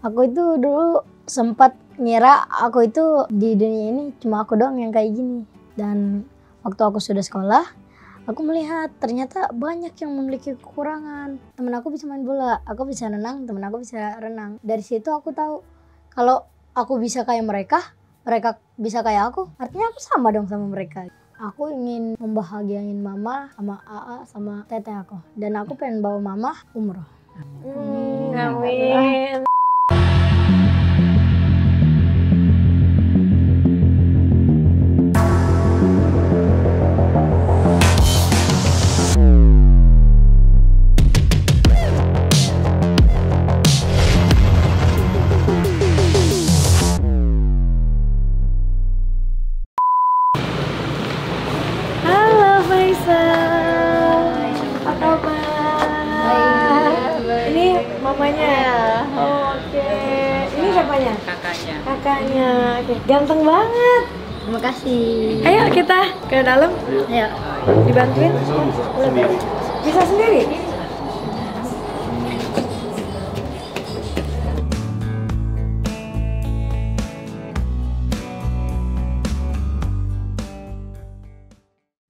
Aku itu dulu sempat ngira aku itu di dunia ini cuma aku doang yang kayak gini. Dan waktu aku sudah sekolah, aku melihat ternyata banyak yang memiliki kekurangan. Temen aku bisa main bola, aku bisa renang, temen aku bisa renang. Dari situ aku tahu kalau aku bisa kayak mereka, mereka bisa kayak aku, artinya aku sama dong sama mereka. Aku ingin membahagiain mama sama AA sama teteh aku. Dan aku pengen bawa mama umroh. Amin. Halo Faisal, apa kabar? Ini mamanya. Oke. Ini siapanya? Kakaknya. Oke. Ganteng banget. Terima kasih. Ayo kita ke dalam. Ayo. Dibantuin? Bisa sendiri?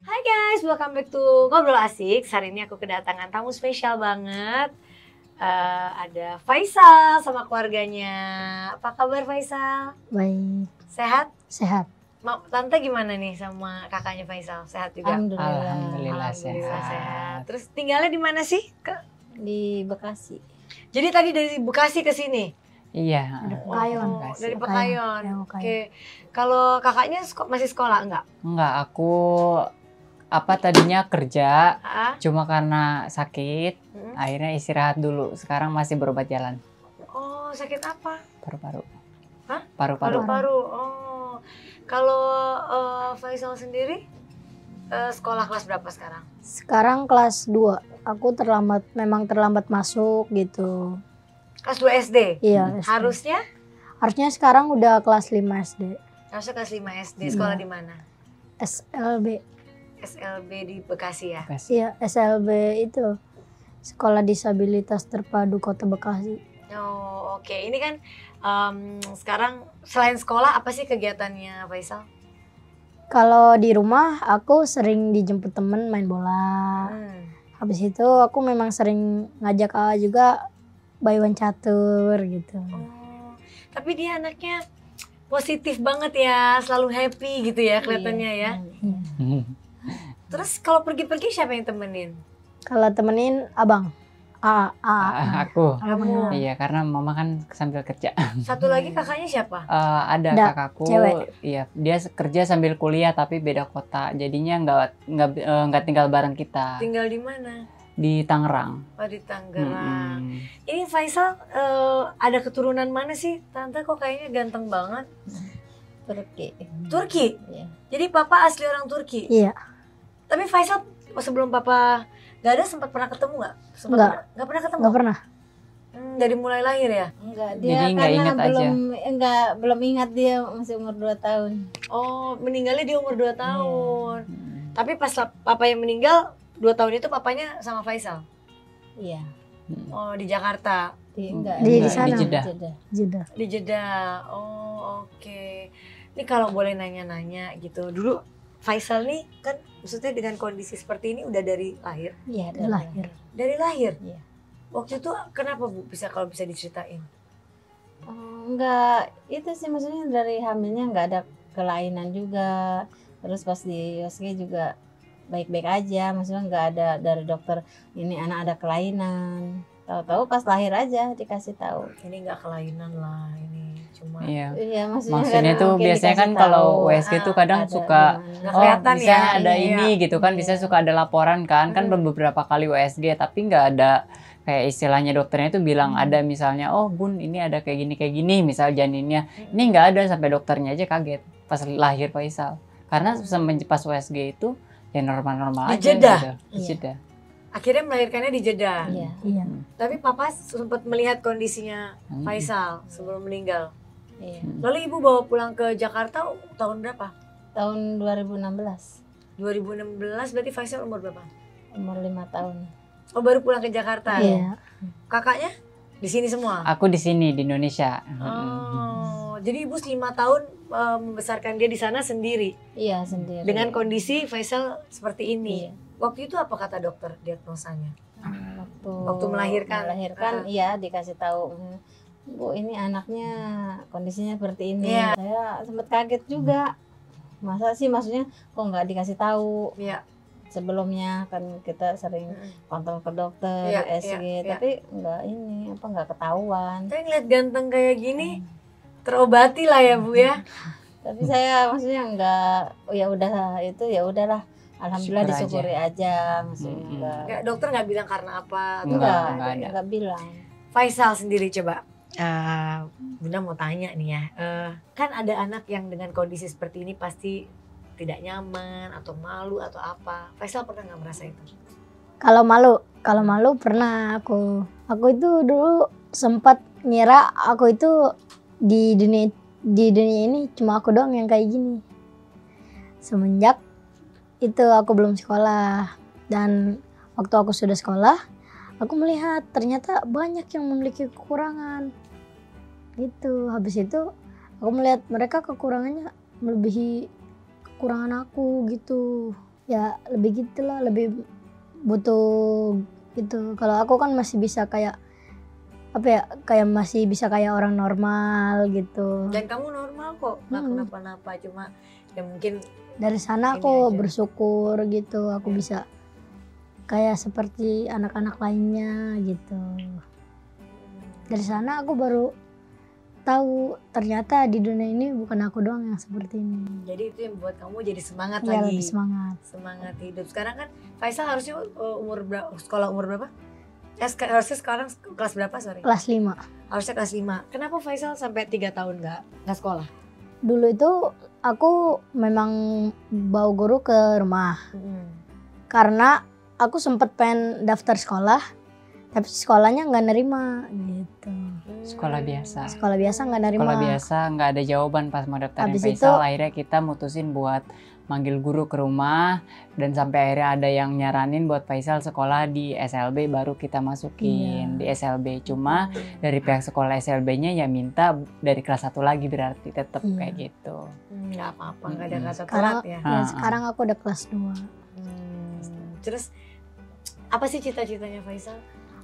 Hai guys, welcome back to Ngobrol Asik. Hari ini aku kedatangan tamu spesial banget. Ada Faisal sama keluarganya. Apa kabar Faisal? Baik. Sehat? Sehat. Tante gimana nih sama kakaknya Faisal? Sehat juga? Alhamdulillah Alhamdulillah sehat. sehat. Terus tinggalnya di mana sih? Di Bekasi. Jadi tadi dari Bekasi ke sini? Iya. Pekayon. Bekasi. Dari Ya, Pekayon. Pekayon. Oke. Kalau kakaknya masih sekolah enggak? Enggak, aku tadinya kerja, cuma karena sakit, akhirnya istirahat dulu. Sekarang masih berobat jalan. Oh, sakit apa? Paru-paru. Hah? Paru-paru. Paru-paru. Oh. Kalau Faisal sendiri sekolah kelas berapa sekarang? Sekarang kelas 2. Aku memang terlambat masuk gitu. Kelas 2 SD? Iya. SD. Harusnya sekarang udah kelas 5 SD. Harusnya kelas 5 SD. Sekolah di mana? SLB. SLB di Bekasi ya? Bekasi. Iya, SLB itu Sekolah Disabilitas Terpadu Kota Bekasi. Oh, oke. Ini kan sekarang selain sekolah apa sih kegiatannya Faisal? Kalau di rumah aku sering dijemput temen main bola. Habis itu aku memang sering ngajak AA juga bayuan catur gitu. Oh, tapi dia anaknya positif banget ya, selalu happy gitu ya kelihatannya ya. Terus kalau pergi-pergi siapa yang temenin? Kalau temenin abang, Aku. Kamu. Iya, karena mama kan sambil kerja. Satu lagi kakaknya siapa? Ada, Ada kakakku. cewek. Iya, dia kerja sambil kuliah tapi beda kota. Jadinya nggak tinggal bareng kita. Tinggal di mana? Di Tangerang. Oh, di Tangerang. Ini Faisal ada keturunan mana sih? Tante kok kayaknya ganteng banget. Turki. Turki? Iya. Jadi papa asli orang Turki? Iya. Tapi Faisal sebelum papa gak ada sempat pernah ketemu nggak? Nggak pernah ketemu? Nggak pernah. Dari mulai lahir ya? Enggak, Jadi dia nggak karena ingat aja. belum ingat dia masih umur 2 tahun. Oh, meninggalnya di umur 2 tahun. Tapi pas papa yang meninggal 2 tahun itu papanya sama Faisal? Iya. Oh, di Jakarta? Di sana. Di Jeddah. Jeddah. Di Jeddah. Oh, oke. Ini kalau boleh nanya-nanya gitu. Dulu Faisal nih kan maksudnya dengan kondisi seperti ini udah dari lahir? Iya, Dari lahir. Dari lahir? Iya. Waktu itu kenapa Bu kalau bisa diceritain? Enggak, itu sih maksudnya dari hamilnya enggak ada kelainan juga. Terus pas di USG juga baik-baik aja, maksudnya enggak ada dari dokter ini anak ada kelainan. Tahu-tahu pas lahir aja dikasih tahu. Ini nggak kelainan lah, ini cuma Iya. Iya, Maksudnya kan tuh mungkin biasanya kan dikasih kalau tahu, USG tuh kadang ada suka gimana. kelihatan bisa ya, ada iya. ini gitu kan, bisa suka ada laporan kan beberapa kali USG tapi nggak ada kayak istilahnya dokternya itu bilang ada misalnya oh bun ini ada kayak gini misal janinnya ini nggak ada, sampai dokternya aja kaget pas lahir Faisal karena pas USG itu ya normal-normal Di aja Jeddah? gitu. Di Iya. Jeddah. akhirnya melahirkannya di Jeddah. Iya. Iya. Tapi papa sempat melihat kondisinya Faisal sebelum meninggal. Iya. Lalu ibu bawa pulang ke Jakarta tahun berapa? Tahun 2016, 2016 berarti Faisal umur berapa? umur 5 tahun. Oh, baru pulang ke Jakarta. Iya. Kakaknya? Di sini semua? Aku di sini di Indonesia. Oh, jadi ibu 5 tahun membesarkan dia di sana sendiri? Iya sendiri. Dengan kondisi Faisal seperti ini? Iya. Waktu itu apa kata dokter diagnosanya? Waktu melahirkan? Iya dikasih tahu, Bu ini anaknya kondisinya seperti ini. Iya. Saya sempat kaget juga. Masa sih, maksudnya kok nggak dikasih tahu? Iya. Sebelumnya kan kita sering kontrol ke dokter, Iya, SG, iya. tapi nggak ketahuan. Tapi ngeliat ganteng kayak gini, terobati lah ya Bu ya. Tapi saya maksudnya nggak, ya udahlah. Alhamdulillah Syukur disyukuri aja, maksudnya nggak. Nggak, dokter nggak bilang karena apa? Atau Nggak ada. Nggak bilang. Faisal sendiri coba. Bunda mau tanya nih ya, kan ada anak yang dengan kondisi seperti ini pasti tidak nyaman atau malu atau apa. Faisal pernah nggak merasa itu? Kalau malu pernah aku. Aku itu dulu sempat ngira aku itu di dunia ini cuma aku doang yang kayak gini. Semenjak itu aku belum sekolah, dan waktu aku sudah sekolah, aku melihat ternyata banyak yang memiliki kekurangan. Gitu. Habis itu aku melihat mereka kekurangannya melebihi kekurangan aku gitu. Ya lebih gitulah, lebih butuh gitu. Kalau aku kan masih bisa kayak masih bisa kayak orang normal gitu. Dan kamu normal kok, nggak kenapa-napa, cuma ya mungkin Dari sana Ini aku aja. bersyukur gitu, aku bisa kayak seperti anak-anak lainnya gitu. Dari sana aku baru tahu ternyata di dunia ini bukan aku doang yang seperti ini. jadi itu yang membuat kamu jadi semangat Ya lagi. lebih semangat. Semangat hidup. Sekarang kan Faisal harusnya sekolah umur berapa? Harusnya sekarang kelas berapa, sorry? Kelas 5. Harusnya kelas 5. Kenapa Faisal sampai 3 tahun nggak sekolah? Dulu itu aku memang bawa guru ke rumah. Karena aku sempet pengen daftar sekolah, tapi sekolahnya nggak nerima gitu. Sekolah biasa. Sekolah biasa nggak nerima. Sekolah biasa nggak ada jawaban pas mau daftarin Habis Faisal. itu- Akhirnya kita mutusin buat manggil guru ke rumah, dan sampai akhirnya ada yang nyaranin buat Faisal sekolah di SLB, baru kita masukin di SLB. Cuma dari pihak sekolah SLB-nya ya minta dari kelas 1 lagi, berarti tetap Iya. kayak gitu. Nggak apa-apa, nggak ada kata Sekarang, telat ya. ya, sekarang aku udah kelas 2. Terus apa sih cita-citanya Faisal?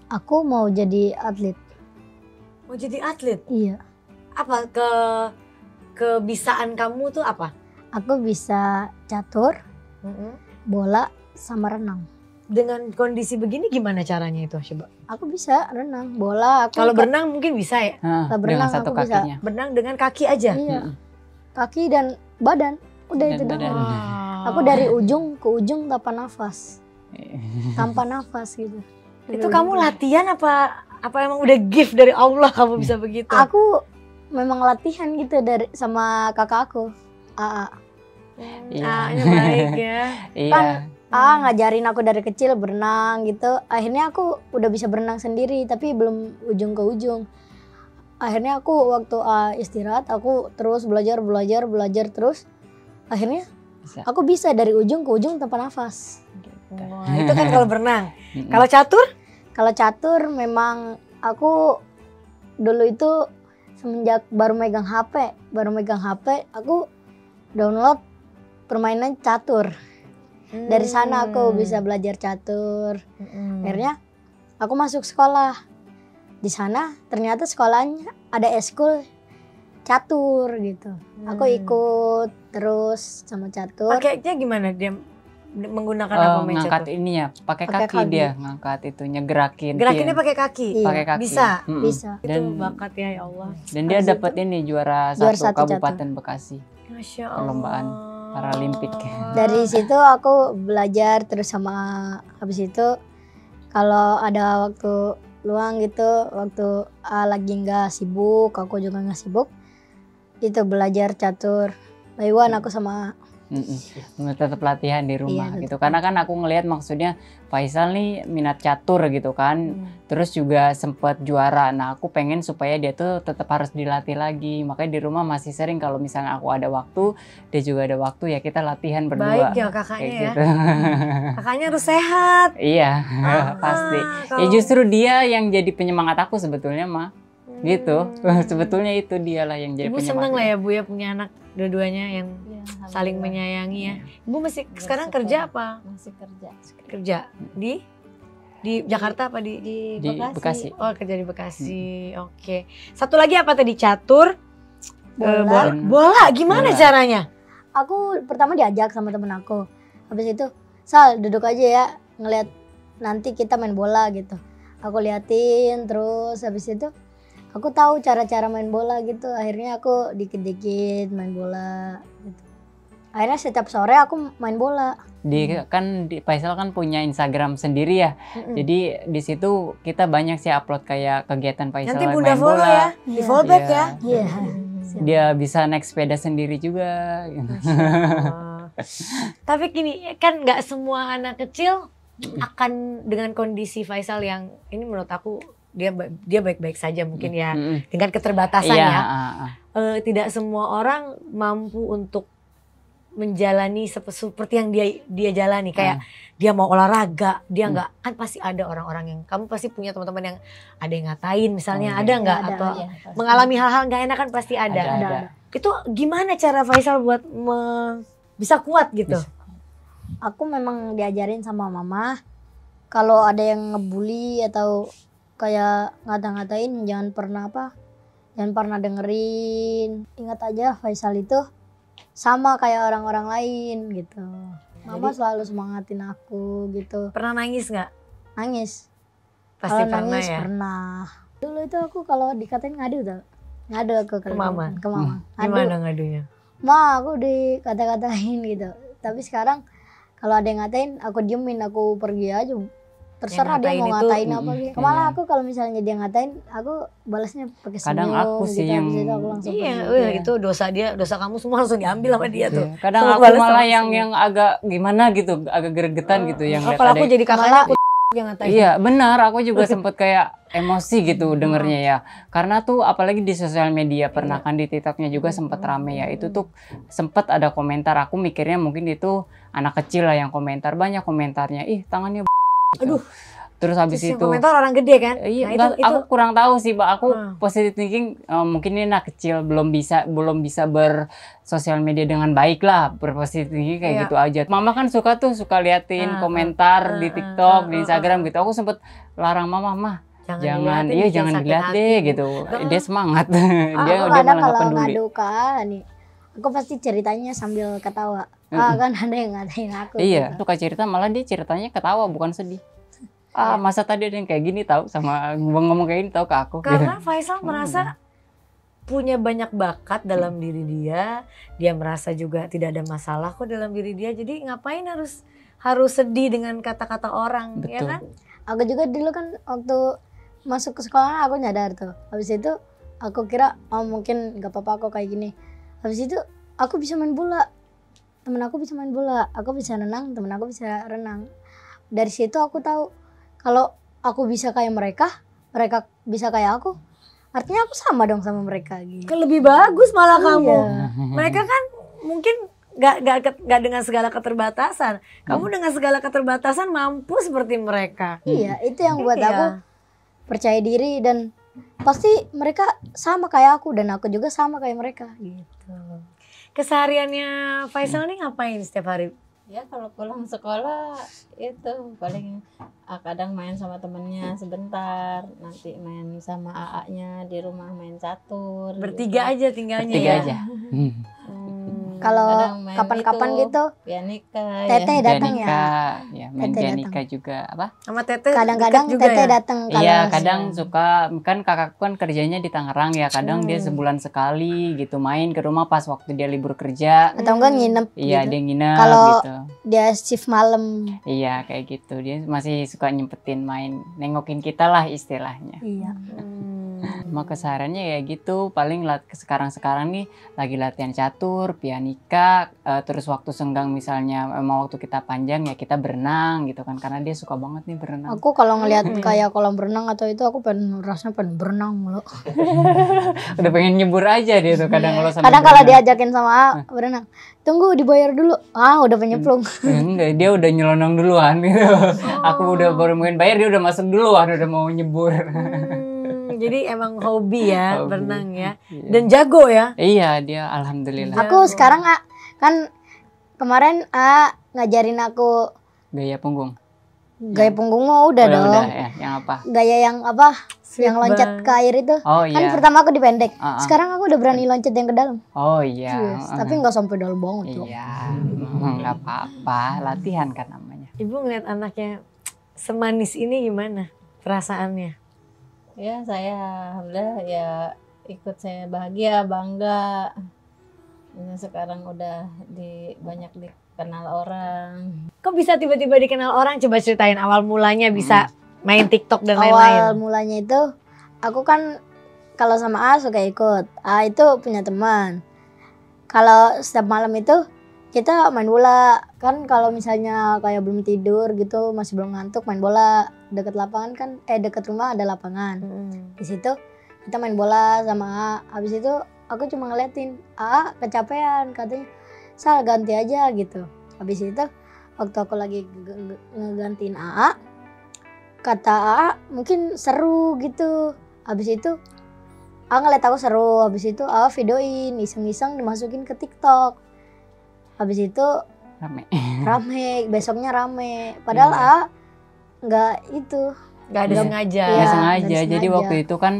Aku mau jadi atlet. Mau jadi atlet? Iya. Apa kebisaan kamu tuh apa? Aku bisa catur, bola, sama renang. Dengan kondisi begini gimana caranya itu coba? Aku bisa renang, bola. Kalau berenang mungkin bisa ya? Kalau Dengan berenang satu aku bisa. kakinya. Berenang dengan kaki aja? Iya. Kaki dan badan. Udah Dan itu badan. doang. Wah. Aku dari ujung ke ujung tanpa nafas. Tanpa nafas gitu. Dari Itu ujung kamu ke ujung. latihan apa emang udah gift dari Allah kamu bisa begitu? Aku memang latihan gitu dari sama kakak aku. AA. Iya. Nya baik ya. Iya. Kan AA ngajarin aku dari kecil berenang gitu. Akhirnya aku udah bisa berenang sendiri tapi belum ujung ke ujung. Akhirnya aku waktu istirahat aku terus belajar terus. Akhirnya Bisa. aku bisa dari ujung ke ujung tanpa nafas. Wah, itu kan kalau berenang. Mm-mm. Kalau catur? Kalau catur memang aku dulu itu semenjak baru megang HP aku download permainan catur. Dari sana aku bisa belajar catur. Akhirnya aku masuk sekolah. Di sana ternyata sekolahnya ada eskul catur gitu. Aku ikut terus sama catur. Pakainya gimana dia menggunakan apa main ngangkat catur? ini ya, pakai Pakai kaki kaki. dia ngangkat itunya, gerakin. Gerakinnya pakai kaki. Iya. pakai kaki. Bisa? Mm-mm. Bisa. Itu Dan bakat ya Allah. dan dia Habis dapat ini juara Juara satu satu Kabupaten Bekasi. Masya Allah. Perlombaan Paralimpik. Dari situ aku belajar terus sama habis itu kalau ada waktu luang gitu, waktu lagi nggak sibuk, aku juga nggak sibuk, itu belajar catur. Taiwan aku sama Tetap latihan di rumah Iya, gitu. Karena kan aku ngelihat maksudnya Faisal nih minat catur gitu kan. Terus juga sempat juara. Nah, aku pengen supaya dia tuh tetap harus dilatih lagi. Makanya di rumah masih sering kalau misalnya aku ada waktu, dia juga ada waktu, ya kita latihan berdua. Baik ya kakaknya Kayak ya. gitu. Kakaknya harus sehat. Iya, pasti. Ya justru dia yang jadi penyemangat aku sebetulnya mah. Gitu. Sebetulnya itu dialah yang jadi Ibu penyemangat. seneng lah ya Bu ya punya anak dua-duanya yang saling menyayangi ya. Ibu masih sekarang kerja apa? Masih kerja Kerja di Jakarta apa di di Bekasi. Bekasi. Oh, kerja di Bekasi. Oke. Satu lagi apa tadi? Catur? Bola. Bola gimana Bola. caranya? Aku pertama diajak sama temen aku. Habis itu, Sal duduk aja ya, ngeliat nanti kita main bola gitu. Aku liatin terus habis itu aku tahu cara-cara main bola gitu. Akhirnya aku dikit-dikit main bola gitu. Akhirnya setiap sore aku main bola. Faisal kan punya Instagram sendiri ya. Jadi di situ kita banyak sih upload kayak kegiatan Faisal Nanti main Bunda follow bola. ya. Di follow back Iya. ya. Iya. Dia bisa naik sepeda sendiri juga. Gitu. Tapi gini, kan nggak semua anak kecil akan dengan kondisi Faisal yang ini menurut aku dia baik-baik saja mungkin ya dengan keterbatasan Iya, ya. Tidak semua orang mampu untuk menjalani seperti yang dia jalani kayak dia mau olahraga dia nggak kan pasti ada orang-orang yang kamu pasti punya teman-teman yang ada yang ngatain misalnya ada nggak Ada, atau Iya, mengalami hal-hal nggak enak kan pasti ada. Ada. Itu gimana cara Faisal buat bisa kuat gitu? Aku memang diajarin sama mama kalau ada yang ngebully atau kayak ngata-ngatain jangan pernah dengerin. Ingat aja Faisal itu sama kayak orang-orang lain gitu. Mama selalu semangatin aku gitu. Pernah nangis nggak? Nangis. Pasti Kalau pernah nangis ya. pernah. Dulu itu aku kalau dikatain ngadu tuh. Ngadu aku Ke mama? Ke mama. Gimana ngadunya? Ma, aku dikata-katain gitu. Tapi sekarang kalau ada yang ngatain, aku diemin, aku pergi aja. Terserah dia ngatain mau itu, ngatain apa gitu. Malah iya. aku kalau misalnya dia ngatain, aku balasnya pakai senyum. Kadang aku sih gitu. yang- Habis itu aku langsung Iya, pergi. itu dosa kamu semua langsung diambil sama dia tuh. Iya. Kadang Selalu aku balas malah sama yang senyum. agak gimana gitu, agak gregetan gitu yang lihat Kalau ada aku jadi kakaknya aku yang ngatain. Iya benar, aku juga sempet kayak emosi gitu dengernya ya. Karena tuh apalagi di sosial media pernah kan di TikToknya juga sempet rame ya. Itu tuh sempet ada komentar, aku mikirnya mungkin itu anak kecil lah yang komentar. Banyak komentarnya, ih tangannya gitu. Aduh. Terus habis Terus yang itu komentar orang gede kan? iya, Nah, enggak, aku kurang tahu sih, Pak. Aku Hmm. positive thinking mungkin ini anak kecil belum bisa bersosial media dengan baik lah, berpositif thinking kayak Iya. gitu aja. Mama kan suka liatin komentar di TikTok, di Instagram gitu. Aku sempet larang mama, jangan diliatin, jangan sakit dilihat hati. deh gitu. Dia semangat. dia Aku dia kadang malah nggak kalau peduli. ngadu ke nih, aku pasti ceritanya sambil ketawa. Kan ada yang ngatain aku. Iya, gitu. suka cerita malah dia ceritanya ketawa bukan sedih. Masa tadi ada yang kayak gini tahu sama ngomong kayak gini tahu ke aku. Karena Faisal merasa punya banyak bakat dalam diri dia merasa juga tidak ada masalah kok dalam diri dia. Jadi ngapain harus sedih dengan kata-kata orang, ya Betul. kan? Aku juga dulu kan waktu masuk ke sekolah aku nyadar tuh. Habis itu aku kira mungkin gak apa-apa aku kayak gini. Habis itu aku bisa main bola. Temen aku bisa main bola. Aku bisa renang, temen aku bisa renang. Dari situ aku tahu kalau aku bisa kayak mereka bisa kayak aku. Artinya aku sama dong sama mereka gitu. Kan lebih bagus malah kamu. Iya. Mereka kan mungkin gak dengan segala keterbatasan. Kamu dengan segala keterbatasan mampu seperti mereka. Iya, itu yang buat Iya. aku percaya diri dan pasti mereka sama kayak aku dan aku juga sama kayak mereka gitu. Kesehariannya Faisal nih ngapain setiap hari? Ya kalau pulang sekolah itu paling kadang main sama temennya sebentar, nanti main sama AA-nya di rumah main catur. Bertiga aja tinggalnya Bertiga ya. aja. Kalau Kadang main kapan-kapan itu, gitu pianika Teteh ya. datang ya. Ya, main Teteh pianika juga apa? Sama Teteh Kadang-kadang dekat juga Teteh ya? datang kalau Iya, kadang suka kan kakakku kan kerjanya di Tangerang ya. Kadang dia sebulan sekali gitu main ke rumah pas waktu dia libur kerja. atau enggak nginep Iya, gitu. dia nginep Kalau gitu. Dia shift malam. Iya, kayak gitu. Dia masih suka nyempetin main, nengokin kita lah istilahnya. Iya. Cuma kesehariannya ya gitu, paling sekarang nih lagi latihan catur, pianika, terus waktu senggang misalnya emang waktu kita panjang ya kita berenang gitu kan, karena dia suka banget nih berenang. Aku kalau ngelihat kayak kolam berenang atau itu aku rasanya pengen berenang mulu. Udah pengen nyebur aja dia tuh kadang kalau sambil Kadang kalau berenang. diajakin sama berenang, tunggu dibayar dulu. Udah penyemplung. Enggak, dia udah nyelonong duluan gitu. Aku udah baru mungkin bayar, dia udah masuk duluan, udah mau nyebur. Jadi emang hobi ya Hobi. berenang ya. Iya. Dan jago ya. Iya, dia alhamdulillah. Aku sekarang kan kemarin ngajarin aku Gaya punggung. gaya punggung mah udah Oh, dong. udah ya, yang apa? Gaya yang apa? Yang Bang. loncat ke air itu. Oh Kan iya. pertama aku dipendek. Ah, ah. Sekarang aku udah berani loncat yang ke dalam. Oh iya. Yes, tapi nggak sampai dalam banget loh. Iya, nggak apa-apa, latihan kan namanya. Ibu ngeliat anaknya semanis ini gimana perasaannya? Ya saya alhamdulillah ya ikut saya bahagia, bangga. Ini sekarang udah banyak dikenal orang. Kok bisa tiba-tiba dikenal orang? Coba ceritain awal mulanya bisa main TikTok dan Awal lain-lain. mulanya itu aku kan kalau sama A suka ikut. A itu punya teman. Kalau setiap malam itu kita main bola. Kan kalau misalnya kayak belum tidur gitu, masih belum ngantuk, main bola deket lapangan kan, deket rumah ada lapangan. Di situ kita main bola sama A. Habis itu aku cuma ngeliatin A kecapean, katanya Sal ganti aja gitu. Habis itu waktu aku lagi ngegantiin AA, kata AA mungkin seru gitu. Habis itu AA ngeliat aku seru, habis itu AA videoin iseng-iseng dimasukin ke TikTok. Habis itu rame, besoknya rame. Padahal Iya. AA nggak itu. Gak ada Iya. sengaja. Iya. Nggak sengaja. nggak Jadi sengaja. waktu itu kan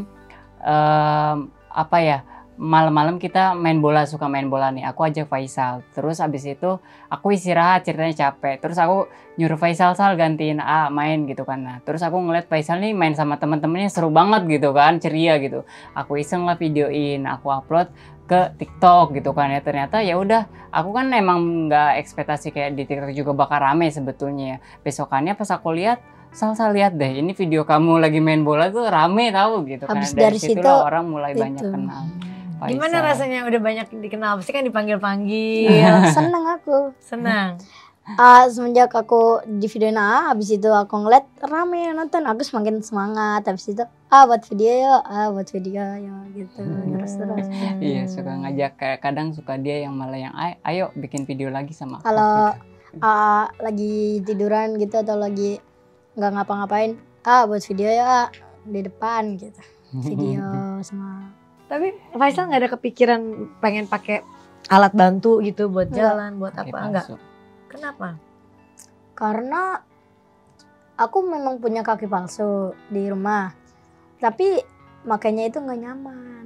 apa ya, malam-malam kita suka main bola nih. Aku ajak Faisal. Terus abis itu aku istirahat, ceritanya capek. Terus aku nyuruh Faisal, Sal gantiin A main gitu kan. Nah, terus aku ngeliat Faisal nih main sama temen-temennya seru banget gitu kan, ceria gitu. Aku iseng lah videoin, aku upload ke TikTok gitu kan ya. Ternyata ya udah, aku kan emang nggak ekspektasi kayak di TikTok juga bakal rame sebetulnya ya. Besokannya pas aku lihat, Sal lihat deh, ini video kamu lagi main bola tuh rame tahu gitu kan. Habis dari situ, situlah orang mulai banyak itu. kenal. Gimana Faisal. rasanya udah banyak dikenal? Pasti kan dipanggil-panggil. Seneng aku. Senang. Semenjak aku di videoin AA, habis itu aku ngeliat rame yang nonton, aku semakin semangat. Habis itu buat video yuk, buat video ya gitu. Terus. Iya, suka ngajak, kayak kadang suka dia yang malah yang ayo bikin video lagi sama aku. Kalau gitu. lagi tiduran gitu atau lagi nggak ngapa-ngapain, buat video ya di depan gitu. Video sama. Tapi Faisal nggak ada kepikiran pengen pakai alat bantu gitu buat Nggak. jalan, buat Pakai apa? Enggak. palsu. Kenapa? Karena aku memang punya kaki palsu di rumah, tapi makanya itu nggak nyaman.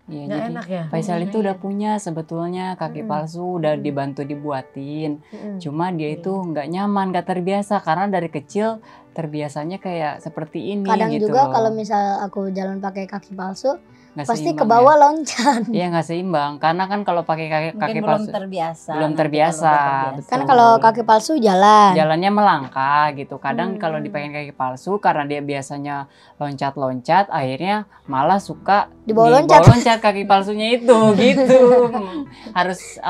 Iya, Nggak jadi enak ya? Faisal itu udah punya sebetulnya kaki palsu, udah dibantu dibuatin. Cuma dia itu nggak nyaman, nggak terbiasa karena dari kecil terbiasanya kayak seperti ini Kadang gitu juga loh. kalau misal aku jalan pakai kaki palsu, Nggak pasti seimbang ke bawah ya. loncat. Iya, nggak seimbang karena kan kalau pakai kaki Mungkin belum palsu terbiasa. belum nanti terbiasa, kalau udah terbiasa. Kan betul. kalau kaki palsu jalan. jalannya melangkah gitu. Kadang Hmm. kalau dipakai kaki palsu karena dia biasanya loncat-loncat, akhirnya malah suka Dibawa loncat. kaki palsunya itu gitu. Harus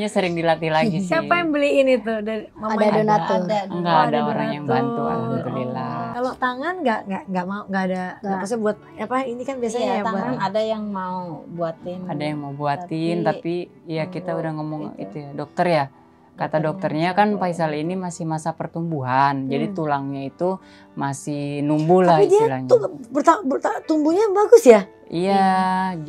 sering dilatih lagi sih. Siapa yang beliin itu dari Ada mamanya? donatur. Enggak Oh, ada ada orang yang donatur. bantu, alhamdulillah. Kalau tangan nggak mau, nggak ada. Nggak. Maksudnya buat apa? Ini kan biasanya Iya, ya buat. tangan ada yang mau buatin. Ada yang mau buatin, tapi ya kita nunggu udah ngomong itu. itu ya, dokter ya. Kata dokternya kan Faisal ini masih masa pertumbuhan, jadi tulangnya itu masih numbuh lah Tapi dia istilahnya. tuh tumbuhnya bagus ya. Iya,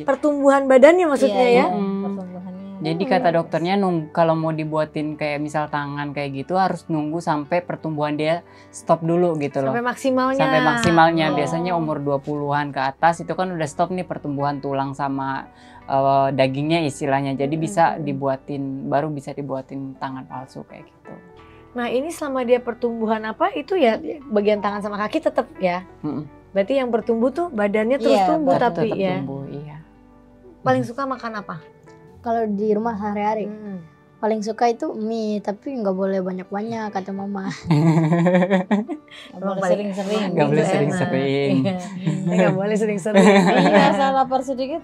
Pertumbuhan badannya maksudnya Iya, ya. iya, Mm. pertumbuhannya. jadi kata dokternya kalau mau dibuatin kayak misal tangan kayak gitu harus nunggu sampai pertumbuhan dia stop dulu gitu loh. Sampai maksimalnya. Sampai maksimalnya. Oh. Biasanya umur 20-an ke atas itu kan udah stop nih pertumbuhan tulang sama dagingnya istilahnya. Jadi bisa baru bisa dibuatin tangan palsu kayak gitu. Nah ini selama dia pertumbuhan apa itu ya bagian tangan sama kaki tetap ya. Mm-mm. Berarti yang bertumbuh tuh badannya terus Iya, tumbuh Tetap tapi ya. tumbuh, iya. Paling suka makan apa? Kalau di rumah sehari-hari, paling suka itu mie, tapi nggak boleh banyak-banyak kata mama. Nggak boleh sering-sering. Nggak boleh gitu, sering-sering. enak. Nggak boleh sering-sering. Iya, asal lapar sedikit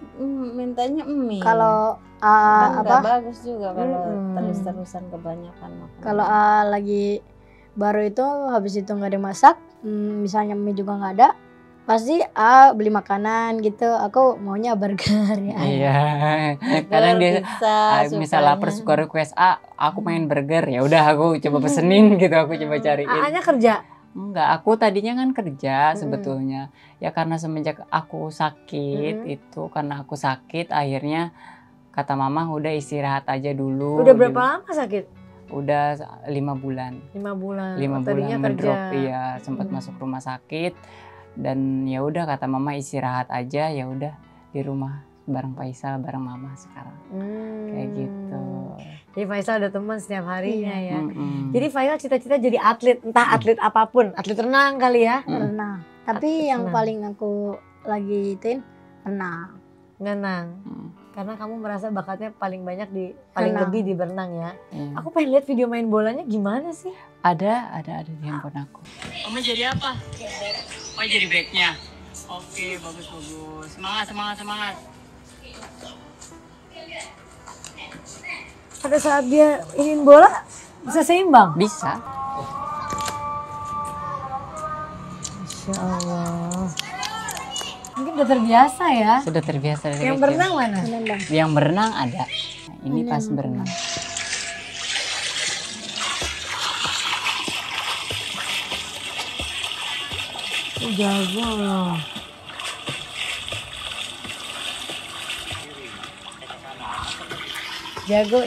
mintanya mie. Kalau kan nggak apa? bagus juga kalau Mm-mm. terus-terusan kebanyakan makan. Kalau lagi baru itu habis itu nggak dimasak, misalnya mie juga nggak ada, pasti beli makanan gitu. Aku maunya burger ya. Iya. Kadang dia pizza, misal lapar suka request aku pengen burger, ya udah aku coba pesenin gitu, aku coba cariin. Anya kerja. Enggak, aku tadinya kan kerja sebetulnya. Ya karena semenjak aku sakit itu, karena aku sakit akhirnya kata mama udah istirahat aja dulu. Udah berapa lama sakit? Udah 5 bulan. 5 bulan. 5 Oh, tadinya bulan kerja. ngedrop, iya, sempat masuk rumah sakit dan ya udah kata mama istirahat aja, ya udah di rumah bareng Faisal, bareng mama sekarang. Kayak gitu. Jadi Faisal ada teman setiap harinya ya. Mm-mm. Jadi Faisal cita-cita jadi atlet, entah atlet apapun, atlet renang kali ya. Renang. Tapi yang renang. paling aku lagi ituin renang. Renang. Mm. Karena kamu merasa bakatnya paling banyak paling Renang. lebih di berenang ya. Iya. Aku pengen lihat video main bolanya gimana sih? Ada di handphone aku. Oma jadi apa? Oh jadi backnya. Oke, bagus. Semangat. Pada saat dia ingin bola bisa seimbang. Bisa. Masya Allah. Mungkin udah terbiasa ya. Sudah terbiasa dari Yang kecil. berenang mana? Renang. Yang berenang ada. Nah, ini pas berenang. Jago loh. Jago.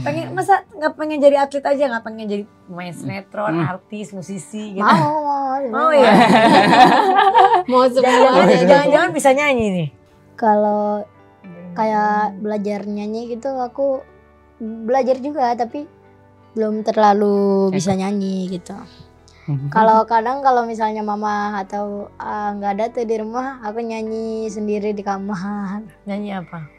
Pengen masa nggak pengen jadi atlet aja, nggak pengen jadi pemain sinetron, artis, musisi gitu. Mau ya. mau semua Jangan-jangan bisa nyanyi nih. Kalau kayak belajar nyanyi gitu aku belajar juga tapi belum terlalu bisa nyanyi gitu. Kalau kadang kalau misalnya mama atau nggak ada tuh di rumah, aku nyanyi sendiri di kamar. Nyanyi apa?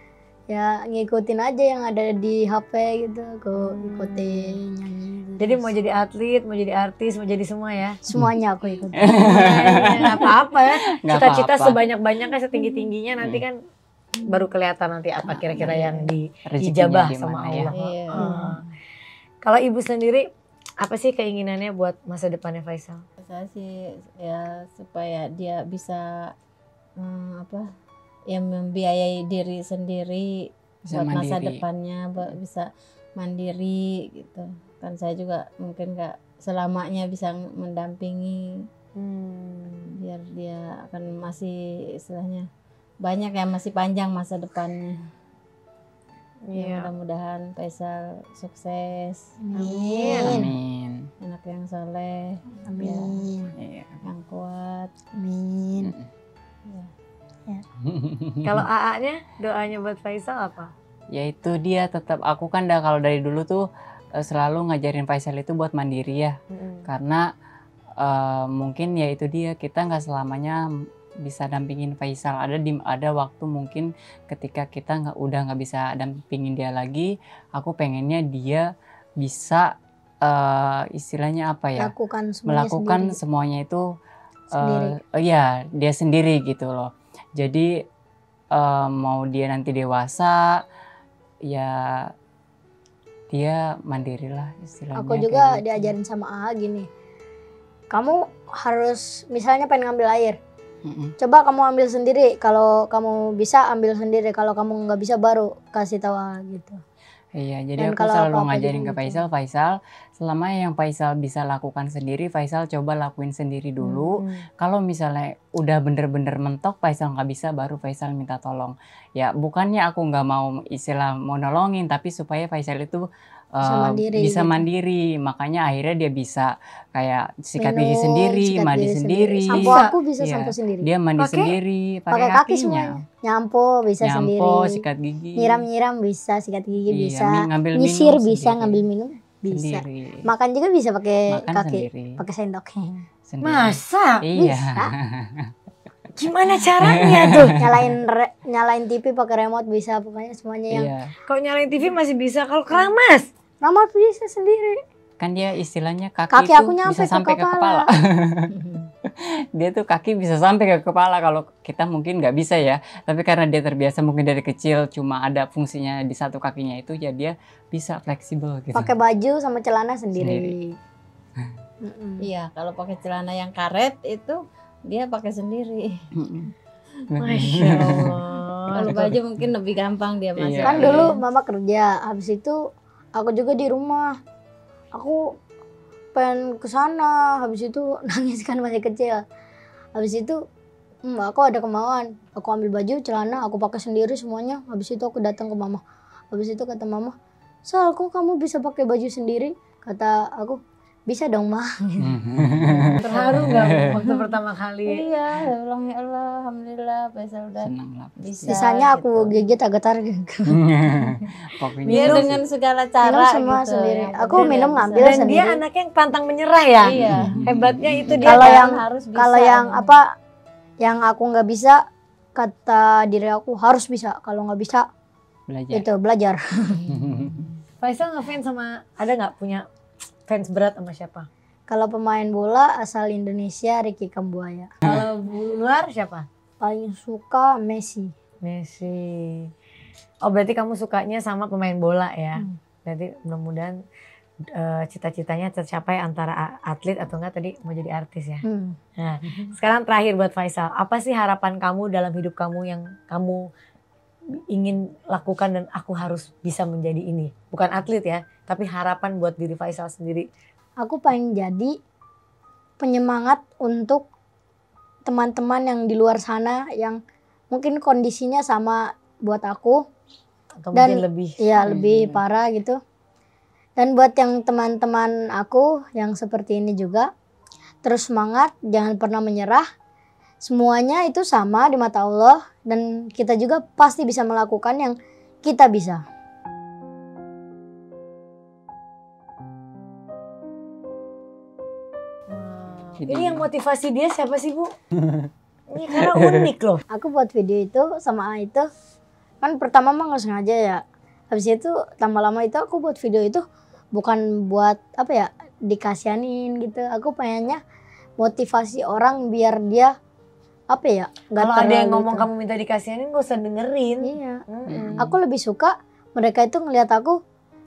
Ya ngikutin aja yang ada di HP gitu, aku ikutin nyanyi. Jadi mau jadi atlet, mau jadi artis, mau jadi semua ya. Semuanya aku ikutin. Nggak apa-apa ya. Nggak Cita-cita apa-apa. sebanyak-banyaknya, setinggi-tingginya nanti kan baru kelihatan nanti apa kira-kira yang Rezekinya diijabah di sama mana ya. Allah. Iya. Kalau ibu sendiri apa sih keinginannya buat masa depannya Faisal? Saya sih ya supaya dia bisa ya membiayai diri sendiri Bisa buat masa mandiri. depannya, bisa mandiri gitu. Kan saya juga mungkin nggak selamanya bisa mendampingi, biar dia akan masih istilahnya banyak ya, masih panjang masa depannya. Ya, mudah-mudahan Faisal sukses, Amin. anak yang soleh, Amin. Iya. yang kuat. Amin. Kalau AA-nya doanya buat Faisal apa? Ya itu dia, tetap aku kan kalau dari dulu tuh selalu ngajarin Faisal itu buat mandiri ya. Karena mungkin ya itu dia, kita nggak selamanya bisa dampingin Faisal. Ada waktu mungkin ketika kita udah nggak bisa dampingin dia lagi, aku pengennya dia bisa istilahnya apa ya, melakukan semuanya itu ya dia sendiri gitu loh. Jadi mau dia nanti dewasa ya dia mandiri lah istilahnya. Aku juga kayak gitu. diajarin sama AA gini, kamu harus misalnya pengen ngambil air, coba kamu ambil sendiri. Kalau kamu bisa ambil sendiri, kalau kamu nggak bisa baru kasih tahu AA gitu. Iya, jadi Dan aku kalau selalu apa-apa ngajarin juga ke Faisal, selama yang Faisal bisa lakukan sendiri, Faisal coba lakuin sendiri dulu. Kalau misalnya udah bener-bener mentok, Faisal nggak bisa, baru Faisal minta tolong. Ya, bukannya aku nggak mau mau nolongin, tapi supaya Faisal itu bisa mandiri. Makanya akhirnya dia bisa kayak sikat gigi sendiri, mandi sendiri. Sampo aku bisa Iya. sampo sendiri. Dia mandi sendiri, pakai kaki semuanya. Nyampo bisa sendiri. Sikat gigi. Nyiram-nyiram bisa, sikat gigi Iya, bisa. ngambil Nyisir minum bisa, sendiri. ngambil minum bisa. Sendiri. Makan juga bisa pakai Makan kaki, sendiri. pakai sendok. Sendiri. Masa? Iya. Bisa. Gimana caranya tuh? Nyalain TV pakai remote bisa, pokoknya semuanya yang Iya. Kalau nyalain TV masih bisa, kalau keramas remote bisa sendiri. Kan dia istilahnya kaki Kaki itu aku nyampe bisa ke sampai ke kepala. Dia tuh kaki bisa sampai ke kepala, kalau kita mungkin nggak bisa ya. Tapi karena dia terbiasa mungkin dari kecil cuma ada fungsinya di satu kakinya itu, ya dia bisa fleksibel gitu. Pakai baju sama celana sendiri. Mm-mm. Iya, kalau pakai celana yang karet itu dia pakai sendiri. Masya Allah. Kalau baju mungkin lebih gampang dia masuk. Iya. Kan dulu mama kerja, habis itu aku juga di rumah. Aku pengen ke sana, habis itu nangis kan masih kecil. Habis itu aku ada kemauan, aku ambil baju, celana, aku pakai sendiri semuanya. Habis itu aku datang ke mama. Habis itu kata mama, "Sal, kok kamu bisa pakai baju sendiri?" Kata aku, "Bisa dong, Ma." Terharu nggak waktu pertama kali? Iya, saya bilang ya Allah, alhamdulillah Faisal udah Senang lah pasti. bisa. Sisanya aku gitu. gigit agak tarik. Pokoknya Dia Minum- dengan segala cara minum semua gitu. sendiri. Yang Aku penting minum dia ngambil bisa. Dan sendiri. dia anaknya yang pantang menyerah ya. Iya. Hebatnya itu dia. Kalau kan. yang- harus bisa. Kalau yang apa, yang aku nggak bisa, kata diri aku harus bisa. Kalau nggak bisa, belajar. itu belajar. Faisal ngefans sama, ada nggak punya fans berat sama siapa? Kalau pemain bola asal Indonesia, Ricky Kambuaya. Kalau luar siapa? Paling suka Messi. Messi. Oh berarti kamu sukanya sama pemain bola ya? Hmm. Berarti mudah-mudahan cita-citanya tercapai antara atlet atau enggak tadi mau jadi artis ya. Nah, sekarang terakhir buat Faisal, apa sih harapan kamu dalam hidup kamu yang kamu ingin lakukan dan aku harus bisa menjadi ini? Bukan atlet ya, tapi harapan buat diri Faisal sendiri. Aku pengen jadi penyemangat untuk teman-teman yang di luar sana yang mungkin kondisinya sama buat aku, Atau Dan- mungkin lebih. ya lebih parah gitu. Dan buat yang teman-teman aku yang seperti ini juga, terus semangat, jangan pernah menyerah. Semuanya itu sama di mata Allah dan kita juga pasti bisa melakukan yang kita bisa. Jadi- Ini yang motivasi dia siapa sih Bu? Ini karena unik loh. Aku buat video itu sama A itu kan pertama mah nggak sengaja ya. Habis itu lama-lama itu aku buat video itu bukan buat apa ya dikasihanin gitu. Aku pengennya motivasi orang biar dia apa ya nggak Kalau ada yang terlalu ngomong itu. kamu minta dikasihanin gak usah dengerin. Iya. Mm-mm. Aku lebih suka mereka itu ngelihat aku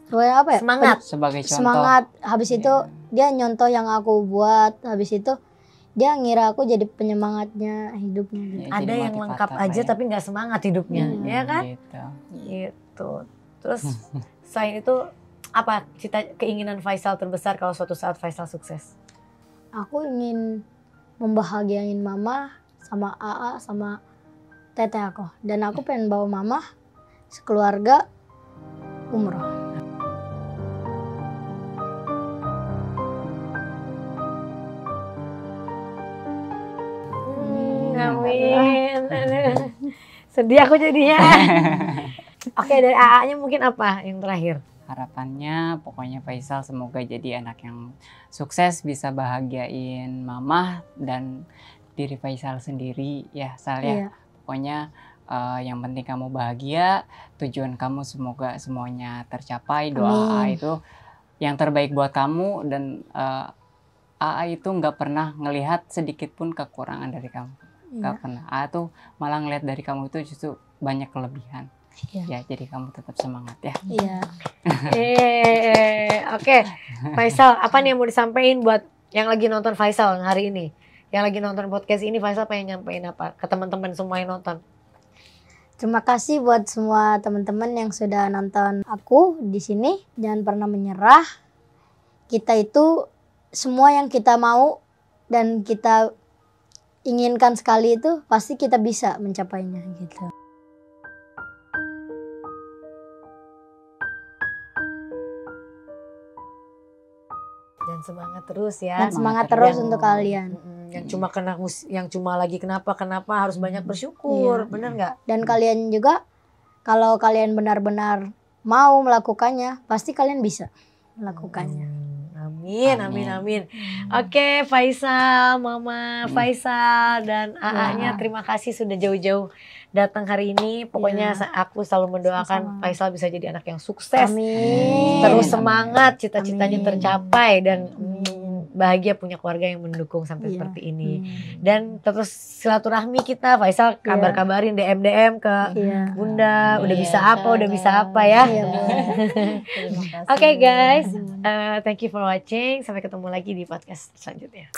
kayak apa ya? Semangat. Sebagai contoh. Semangat. Habis itu Iya. dia nyontoh yang aku buat. Habis itu dia ngira aku jadi penyemangatnya hidupnya gitu. Ya, Ada jadi yang lengkap motivator aja lah ya. tapi nggak semangat hidupnya, ya kan? Gitu. Gitu. Terus selain itu apa keinginan Faisal terbesar kalau suatu saat Faisal sukses? Aku ingin membahagiain mama sama AA sama teteh aku. Dan aku pengen bawa mama sekeluarga umroh. Amin. Sedih aku jadinya. Oke, dari AA-nya mungkin apa yang terakhir? Harapannya pokoknya Faisal semoga jadi anak yang sukses, bisa bahagiain mama dan diri Faisal sendiri ya Sal ya. Iya. Pokoknya yang penting kamu bahagia, tujuan kamu semoga semuanya tercapai. Doa AA itu yang terbaik buat kamu dan AA itu nggak pernah ngelihat sedikit pun kekurangan dari kamu. Nggak pernah. AA tuh malah ngelihat dari kamu itu justru banyak kelebihan. Iya. Ya, jadi kamu tetap semangat ya. Iya. Oke. Faisal, apa nih yang mau disampaikan buat yang lagi nonton Faisal hari ini? Yang lagi nonton podcast ini, Faisal pengen nyampein apa ke teman-teman semua yang nonton? Terima kasih buat semua teman-teman yang sudah nonton aku di sini. Jangan pernah menyerah. Kita itu semua yang kita mau dan kita inginkan sekali itu pasti kita bisa mencapainya gitu. Dan semangat terus ya. Dan semangat terus. terus untuk kalian. Yang cuma yang cuma lagi kenapa harus banyak bersyukur, Iya. bener nggak? Dan kalian juga kalau kalian benar-benar mau melakukannya, pasti kalian bisa melakukannya. Amin. Amin, amin, amin. Oke, Faisal, Mama Faisal dan AA-nya terima kasih sudah jauh-jauh datang hari ini. Pokoknya aku selalu mendoakan Faisal bisa jadi anak yang sukses. Amin. Terus semangat, cita-citanya Amin. tercapai dan bahagia punya keluarga yang mendukung sampai Iya. seperti ini. Dan terus silaturahmi kita, Faisal kabar-kabarin DM ke Iya. Bunda, udah Iya, bisa apa, udah bisa salam. apa ya. Iya, Bu. Terima kasih. Oke guys, thank you for watching. Sampai ketemu lagi di podcast selanjutnya.